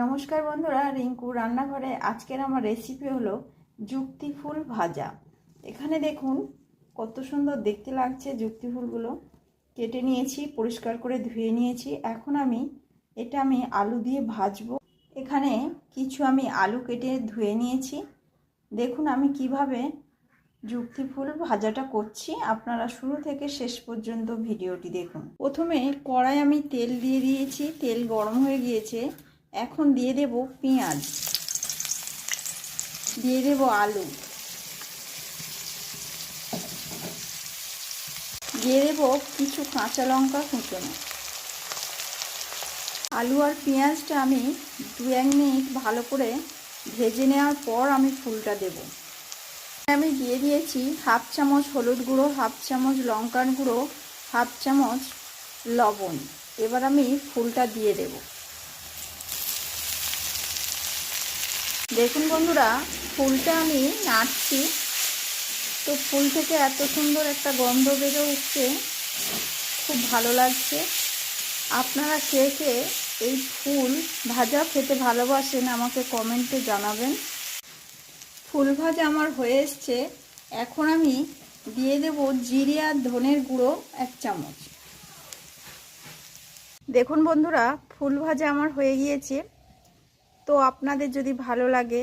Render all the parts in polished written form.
নমস্কার বন্ধুরা, রিঙ্কু রান্নাঘরে আজকের আমার রেসিপি হলো যুক্তি ফুল ভাজা। এখানে দেখুন কত সুন্দর দেখতে লাগছে। যুক্তি ফুলগুলো কেটে নিয়েছি, পরিষ্কার করে ধুয়ে নিয়েছি। এখন এটা আলু দিয়ে ভাজবো। এখানে কিছু আমি আলু কেটে ধুয়ে নিয়েছি। দেখুন আমি কিভাবে যুক্তি ফুল ভাজাটা করছি। আপনারা শুরু থেকে শেষ পর্যন্ত ভিডিওটি দেখুন। প্রথমে কড়াই আমি তেল দিয়ে দিয়েছি, তেল গরম হয়ে গিয়েছে। এখন দিয়ে দেব পেঁয়াজ, দিয়ে দেব আলু, দিয়ে দেব কিছু কাঁচা লঙ্কা কুচনো। আলু আর পেঁয়াজটা আমি 2-1 মিনিট ভালো করে ভেজে নেওয়ার পর আমি ফুলটা দেব। আমি দিয়ে দিয়েছি 1/2 চামচ হলুদ গুঁড়ো, 1/2 চামচ লঙ্কার গুঁড়ো, 1/2 চামচ লবণ। এবার আমি ফুলটা দিয়ে দেব। দেখুন বন্ধুরা, ফুলটা আমি নাড়ছি, তো ফুল থেকে এত সুন্দর একটা গন্ধ বেরো উঠছে, খুব ভালো লাগছে। আপনারা কে কে এই ফুল ভাজা খেতে ভালোবাসেন আমাকে কমেন্টে জানাবেন। ফুল ভাজা আমার হয়ে এসছে। এখন আমি দিয়ে দেব জিরে আর ধনের গুঁড়ো 1 চামচ। দেখুন বন্ধুরা, ফুল ভাজা আমার হয়ে গিয়েছে। তো আপনাদের যদি ভালো লাগে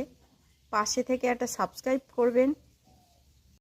পাশে থেকে একটা সাবস্ক্রাইব করবেন।